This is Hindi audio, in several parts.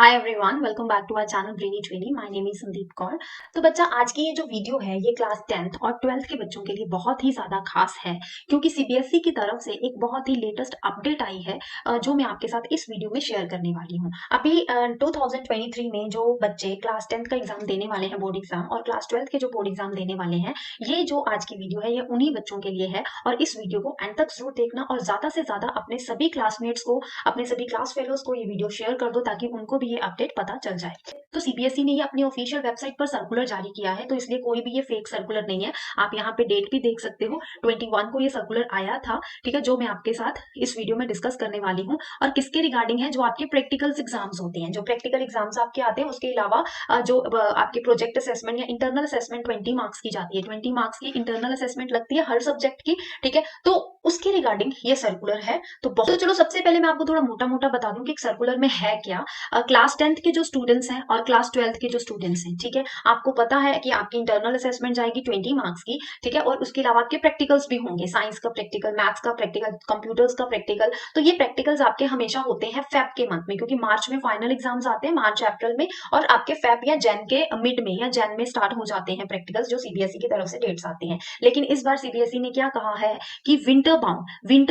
Hi everyone, welcome back to our channel brainy trainee. My name is Sandeep Kaur. तो बच्चा, आज की ये जो वीडियो है ये क्लास 10th और 12th के बच्चों के लिए बहुत ही ज्यादा खास है, क्योंकि सीबीएसई की तरफ से एक बहुत ही लेटेस्ट अपडेट आई है जो मैं आपके साथ इस वीडियो में शेयर करने वाली हूँ। अभी 2023 में जो बच्चे क्लास 10th का एग्जाम देने वाले हैं, बोर्ड एग्जाम, और क्लास 12th के जो बोर्ड एग्जाम देने वाले हैं, ये जो आज की वीडियो है ये उन्हीं बच्चों के लिए है। और इस वीडियो को एंड तक जरूर देखना और ज्यादा से ज्यादा अपने सभी क्लासमेट्स को, अपने सभी क्लास फेलोज को ये वीडियो शेयर कर दो, ताकि उनको भी ये अपडेट पता चल जाए। तो सीबीएसई ने ये अपनी ऑफिशियल वेबसाइट पर सर्कुलर जारी किया है, तो इसलिए कोई भी ये फेक सर्कुलर नहीं है। आप यहाँ पे डेट भी देख सकते हो, 21 को ये सर्कुलर आया था, ठीक है, जो मैं आपके साथ इस वीडियो में डिस्कस करने वाली हूँ। और किसके रिगार्डिंग है? जो आपके प्रैक्टिकल एग्जाम्स होते हैं, जो प्रैक्टिकल एग्जाम्स आपके आते हैं, उसके अलावा जो आपके प्रोजेक्ट असेसमेंट या इंटरनल असेसमेंट 20 मार्क्स की जाती है, 20 मार्क्स की इंटरनल असेसमेंट लगती है हर सब्जेक्ट की, ठीक है। तो उसके रिगार्डिंग ये सर्कुलर है। तो बहुत, चलो सबसे पहले मैं आपको थोड़ा मोटा मोटा बता दूं कि सर्कुलर में है क्या। क्लास 10th के जो स्टूडेंट्स हैं और क्लास 12th के जो स्टूडेंट्स हैं, ठीक है, आपको पता है कि आपकी इंटरनल असेसमेंट जाएगी 20 मार्क्स की, ठीक है, और उसके अलावा आपके प्रैक्टिकल्स भी होंगे, साइंस का प्रैक्टिकल, मैथ्स का प्रैक्टिकल, कंप्यूटर्स का प्रैक्टिकल। तो ये प्रैक्टिकल्स आपके हमेशा होते हैं फेब के मंथ में, क्योंकि मार्च में फाइनल एग्जाम्स आते हैं, मार्च अप्रैल में, और आपके फेब या जैन के मिड में या जैन में स्टार्ट हो जाते हैं प्रैक्टिकल्स, जो सीबीएसई की तरफ से डेट्स आते हैं। लेकिन इस बार सीबीएसई ने क्या कहा है कि विंटर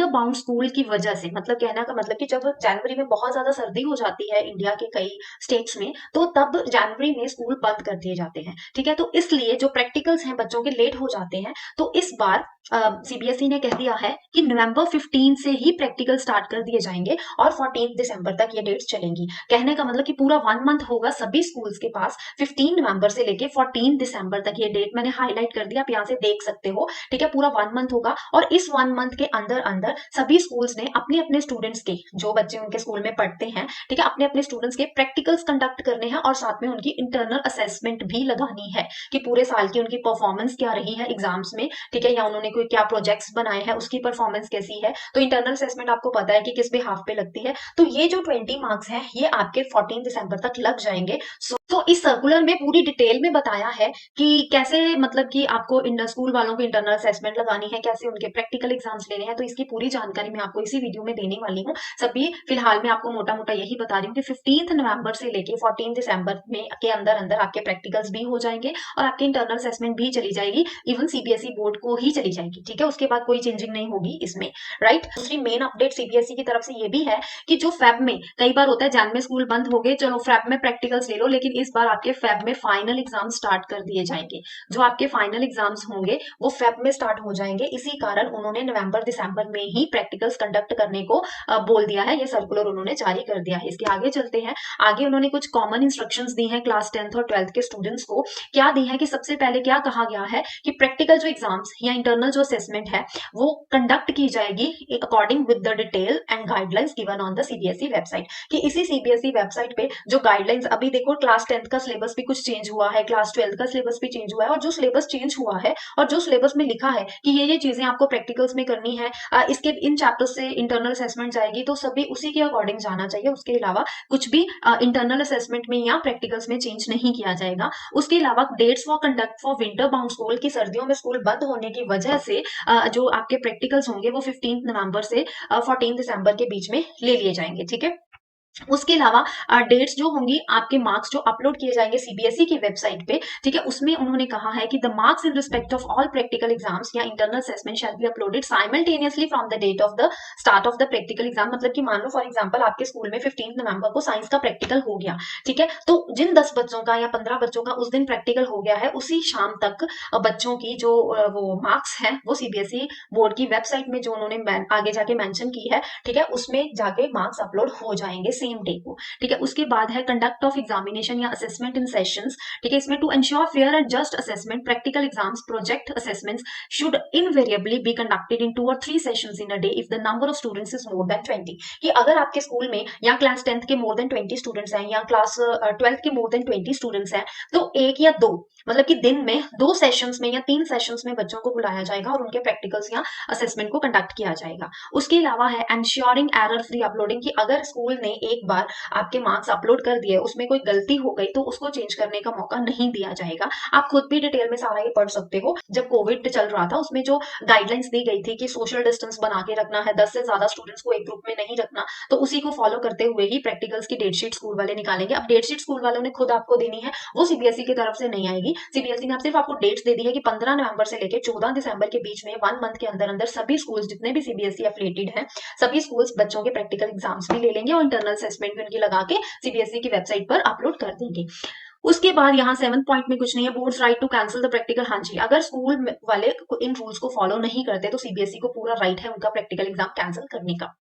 बाउंड स्कूल की वजह से, मतलब कहना का मतलब कि जब जनवरी में बहुत ज्यादा सर्दी हो जाती है इंडिया के कई स्टेट्स में, तो तब जनवरी में स्कूल बंद कर दिए जाते हैं, ठीक है। तो इसलिए जो प्रैक्टिकल्स हैं बच्चों के लेट हो जाते हैं। तो इस बार सीबीएसई ने कह दिया है कि नवंबर 15 से ही प्रैक्टिकल स्टार्ट कर दिए जाएंगे और 14 दिसंबर तक ये डेट्स चलेंगी। कहने का मतलब कि पूरा 1 मंथ होगा सभी स्कूल्स के पास, 15 नवंबर से लेके 14 दिसंबर तक। ये डेट मैंने हाईलाइट कर दिया, आप यहाँ से देख सकते हो, ठीक है। पूरा 1 मंथ होगा और इस 1 मंथ के अंदर अंदर सभी स्कूल्स ने अपने अपने स्टूडेंट्स के, जो बच्चे उनके स्कूल में पढ़ते हैं, ठीक है, अपने अपने स्टूडेंट्स के प्रैक्टिकल्स कंडक्ट करने हैं और साथ में उनकी इंटरनल असेसमेंट भी लगानी है कि पूरे साल की उनकी परफॉर्मेंस क्या रही है एग्जाम्स में, ठीक है, या उन्होंने कोई क्या प्रोजेक्ट्स बनाए हैं, उसकी परफॉर्मेंस कैसी है। तो इंटरनल असेसमेंट आपको पता है कि किस बिहाफ पे लगती है। तो ये जो 20 मार्क्स है ये आपके 14 दिसंबर तक लग जाएंगे। तो इस सर्कुलर में पूरी डिटेल में बताया है कि कैसे, मतलब कि आपको स्कूल वालों को इंटरनल असेसमेंट लगानी है, कैसे उनके प्रैक्टिकल एग्जाम्स लेने हैं। तो इसकी पूरी जानकारी मैं आपको इसी वीडियो में देने वाली हूँ। सभी फिलहाल मैं आपको मोटा मोटा यही बता रही हूँ कि 15 नवंबर से लेके 14 दिसंबर में के अंदर अंदर आपके प्रैक्टिकल्स भी हो जाएंगे और आपकी इंटरनल असेसमेंट भी चली जाएगी, इवन सीबीएसई बोर्ड को ही चली जाएगी, ठीक है। उसके बाद कोई चेंजिंग नहीं होगी इसमें, राइट। दूसरी मेन अपडेट सीबीएसई की तरफ से ये भी है कि जो फेब में, कई बार होता है जैन में स्कूल बंद हो गए, चलो फेब में प्रैक्टिकल्स ले लो, लेकिन इस बार आपके फेब में फाइनल एग्जाम स्टार्ट कर दिए जाएंगे। जो आपके फाइनल एग्जाम्स होंगे वो फेब में स्टार्ट हो जाएंगे। इसी कारण उन्होंने नवंबर दिसंबर में ही प्रैक्टिकल्स कंडक्ट करने को बोल दिया है। ये सर्कुलर उन्होंने जारी कर दिया है। इसके आगे चलते हैं। आगे उन्होंने कुछ कॉमन इंस्ट्रक्शंस दी हैं क्लास 10th और 12th के स्टूडेंट्स को। क्या दी है कि सबसे पहले क्या कहा गया है कि प्रैक्टिकल जो एग्जाम्स या इंटरनल जो असेसमेंट है वो कंडक्ट की जाएगी according with the detail and guidelines given on the CBSE website. कि इसी सीबीएसई वेबसाइट पे जो गाइडलाइंस, अभी देखो क्लास 10th का सिलेबस भी कुछ चेंज हुआ है, क्लास 12th का सिलेबस भी चेंज हुआ है, और जो सिलेबस चेंज हुआ है और जो सिलेबस में लिखा है कि ये चीजें आपको प्रैक्टिकल्स में करनी है, इसके इन चैप्टर्स से इंटरनल असेसमेंट जाएगी, तो सभी उसी के अकॉर्डिंग जाना चाहिए। उसके अलावा कुछ भी इंटरनल असेसमेंट में या प्रैक्टिकल्स में चेंज नहीं किया जाएगा। उसके अलावा dates for conduct for winter bound school की, सर्दियों में स्कूल बंद होने की वजह से जो आपके प्रैक्टिकल्स होंगे वो 15 नवंबर से 14 दिसंबर के बीच में ले लिए जाएंगे, ठीक है। उसके अलावा डेट्स जो होंगी, आपके मार्क्स जो अपलोड किए जाएंगे सीबीएसई की वेबसाइट पे, ठीक है, उसमें उन्होंने कहा है कि the marks in respect of all practical exams या internal assessment shall be uploaded simultaneously from the date of the start of the practical exam. मतलब कि मान लो फॉर एग्जांपल आपके स्कूल में 15 नवंबर को साइंस का प्रैक्टिकल हो गया, ठीक है, तो जिन 10 बच्चों का या 15 बच्चों का उस दिन प्रैक्टिकल हो गया है, उसी शाम तक बच्चों की जो वो मार्क्स है वो सीबीएसई बोर्ड की वेबसाइट में, जो उन्होंने आगे जाके मेंशन की है, ठीक है, उसमें जाके मार्क्स अपलोड हो जाएंगे सेम डे को, ठीक है। उसके बाद है कंडक्ट ऑफ एग्जामिनेशन या असेसमेंट इन सेशंस, ठीक है। इसमें to ensure fair and just assessment, practical exams, project assessments should invariably be conducted in 2 or 3 sessions in a day if the number of students is more than 20। कि अगर आपके स्कूल में या क्लास 10th के मोर देन 20 स्टूडेंट्स हैं या क्लास 12th के मोर देन 20 स्टूडेंट्स हैं, तो एक या दो, मतलब कि दिन में 2 सेशंस में या 3 सेशंस में बच्चों को बुलाया जाएगा और उनके प्रैक्टिकल्स या असेसमेंट को कंडक्ट किया जाएगा। उसके अलावा है एंश्योरिंग एरर फ्री अपलोडिंग, कि अगर स्कूल ने एक बार आपके मार्क्स अपलोड कर दिए, उसमें कोई गलती हो गई तो उसको चेंज करने का मौका नहीं दिया जाएगा। आप खुद भी डिटेल में सारा ये पढ़ सकते हो। जब कोविड चल रहा था उसमें जो गाइडलाइंस दी गई थी कि सोशल डिस्टेंस बना के रखना है, 10 से ज्यादा स्टूडेंट्स को एक ग्रुप में नहीं रखना, तो उसी को फॉलो करते हुए ही प्रैक्टिकल्स की डेटशीट स्कूल वाले निकालेंगे। अब डेटशीट स्कूल वालों ने खुद आपको देनी है, वो सीबीएसई की तरफ से नहीं आएगी। सीबीएसई ने अब सिर्फ आपको डेट्स दे दी है कि 15 नवंबर से लेकर 14 दिसंबर के बीच में 1 मंथ के अंदर अंदर सभी स्कूल्स जितने भी सीबीएसई एफिलिएटेड हैं, सभी स्कूल्स बच्चों के प्रैक्टिकल एग्जाम्स भी ले लेंगे और इंटरनल असेसमेंट भी उनकी लगा के सीबीएसई की वेबसाइट पर अपलोड कर देंगे। उसके बाद यहाँ 7 पॉइंट में कुछ नहीं है, boards right to cancel the practical. हाँ जी, अगर स्कूल वाले इन रूल्स को फॉलो नहीं करते तो सीबीएसई को पूरा राइट है उनका प्रैक्टिकल एग्जाम कैंसिल करने का।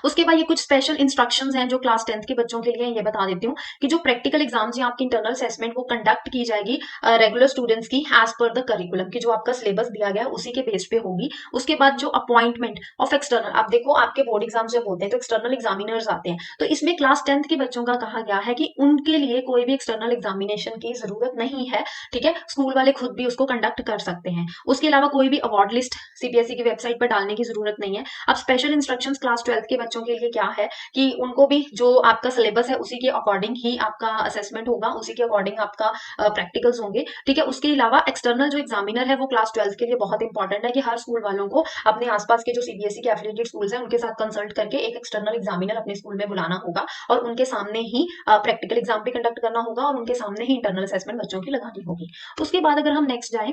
उसके बाद ये कुछ स्पेशल इंस्ट्रक्शंस हैं जो क्लास 10th के बच्चों के लिए, ये बता देती हूँ कि जो प्रैक्टिकल एग्जाम्स या आपकी इंटरनल असेसमेंट वो कंडक्ट की जाएगी रेगुलर स्टूडेंट्स की एज पर द करिकुलम, की जो आपका सिलेबस दिया गया है उसी के बेस पे होगी। उसके बाद जो अपॉइंटमेंट ऑफ एक्सटर्नल, आप देखो आपके बोर्ड एग्जाम जब होते हैं तो एक्सटर्नल एग्जामिनर्स आते हैं, तो इसमें क्लास 10th के बच्चों का कहा गया है कि उनके लिए कोई भी एक्सटर्नल एग्जामिनेशन की जरूरत नहीं है, ठीक है, स्कूल वाले खुद भी उसको कंडक्ट कर सकते हैं। उसके अलावा कोई भी अवार्ड लिस्ट सीबीएसई की वेबसाइट पर डालने की जरूरत नहीं है। अब स्पेशल इंस्ट्रक्शंस क्लास 12th के बच्चों के लिए क्या है कि उनको भी जो आपका सिलेबस है उसी के अकॉर्डिंग ही आपका असेसमेंट होगा, उसी के अकॉर्डिंग आपका प्रैक्टिकल्स होंगे, ठीक है। उसके अलावा एक्सटर्नल जो एग्जामिनर है वो क्लास 12th के लिए बहुत इंपॉर्टेंट है कि हर स्कूल वालों को अपने आसपास के जो सीबीएसई के एफिलिएटेड स्कूल्स हैं उनके साथ कंसल्ट करके एक एक्सटर्नल एग्जामिनर अपने स्कूल में बुलाना होगा और उनके सामने ही प्रैक्टिकल एग्जाम भी कंडक्ट करना होगा और उनके सामने ही इंटरनल असेसमेंट बच्चों की लगानी होगी। उसके बाद अगर हम नेक्स्ट जाए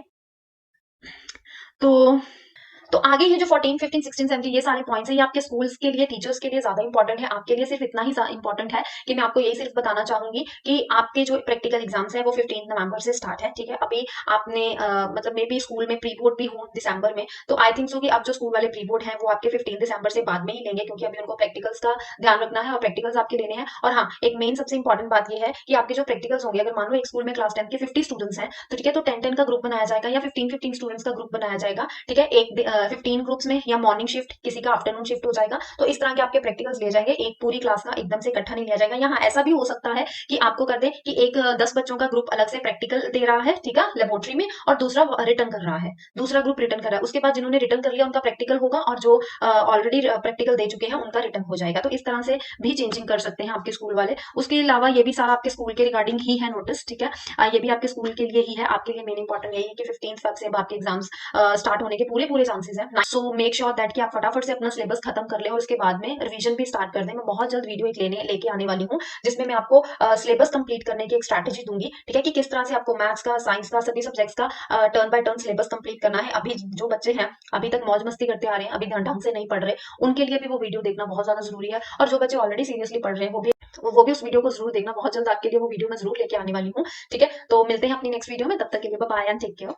तो आगे ये जो 14, 15, 16, 17 ये सारे पॉइंट्स हैं, ये आपके स्कूल्स के लिए, टीचर्स के लिए ज्यादा इंपॉर्टेंट है। आपके लिए सिर्फ इतना ही इंपॉर्टेंट है कि मैं आपको यही सिर्फ बताना चाहूंगी कि आपके जो प्रैक्टिकल एग्जाम्स है वो 15 नवंबर से स्टार्ट है, ठीक है। अभी आपने मतलब मे बी स्कूल में प्री बोर्ड भी हो दिसंबर में, तो आई थिंक सो कि अब जो स्कूल वाले प्री बोर्ड है वो आपके 15 दिसंबर से बाद में ही लेंगे, क्योंकि अभी उनको प्रैक्टिकल्स का ध्यान रखना है और प्रैक्टिकल्स आपके लेने हैं। और हाँ, एक मेन सबसे इंपॉर्टेंट बात ये है कि आपके जो प्रैक्टिकल्स होंगे, अगर मान लो एक स्कूल में क्लास 10 के 50 स्टूडेंट्स हैं तो ठीक है, तो 10-10 का ग्रुप बनाया जाएगा या 15-15 स्टूडेंट्स का ग्रुप बनाया जाएगा, ठीक है। एक 15 ग्रुप्स में या मॉर्निंग शिफ्ट, किसी का आफ्टरनून शिफ्ट हो जाएगा, तो इस तरह के आपके प्रैक्टिकल्स लिए जाएंगे। एक पूरी क्लास का एकदम से इकट्ठा नहीं लिया जाएगा। यहाँ ऐसा भी हो सकता है कि आपको कर दे कि एक 10 बच्चों का ग्रुप अलग से प्रैक्टिकल दे रहा है, ठीक है, लेबोरेटरी में, और दूसरा रिटर्न कर रहा है, दूसरा ग्रुप रिटर्न कर रहा है। उसके बाद जिन्होंने रिटर्न कर लिया उनका प्रैक्टिकल होगा और जो ऑलरेडी प्रैक्टिकल दे चुके हैं उनका रिटर्न हो जाएगा। तो इस तरह से भी चेंजिंग कर सकते हैं आपके स्कूल वाले। उसके अलावा ये भी सारा आपके स्कूल के रिगार्डिंग ही है नोटिस, ठीक है। ये भी आपके स्कूल के लिए ही है। आपके लिए मेन इंपॉर्टेंट यही है कि 15 फेब से अब आपके एग्जाम्स स्टार्ट होने के पूरे पूरे चांसेस हैं। सो मेक श्योर दैट कि आप फटाफट से अपना सिलेबस खत्म कर ले और उसके बाद में रिवीजन भी स्टार्ट कर दें। मैं बहुत जल्द वीडियो एक लेके आने वाली हूँ जिसमें मैं आपको सिलेबस कंप्लीट करने की एक स्ट्रैटेजी दूंगी, ठीक है, कि किस तरह से आपको मैथ्स का, साइंस का, सभी सब्जेक्ट्स का turn by turn syllabus complete करना है। अभी जो बच्चे हैं अभी तक मौज मस्ती करते आ रहे हैं, अभी ढंग से नहीं पढ़ रहे, उनके लिए भी वो वीडियो देखना बहुत ज्यादा जरूरी है। और जो बच्चे ऑलरेडी सीरियसली पढ़ रहे हैं वो भी उस वीडियो को जरूर देखना। बहुत जल्द आपके लिए वो वीडियो मैं जरूर लेके आने वाली हूँ, ठीक है। तो मिलते हैं अपनी नेक्स्ट वीडियो में, तब तक के लिए बाय एंड टेक केयर।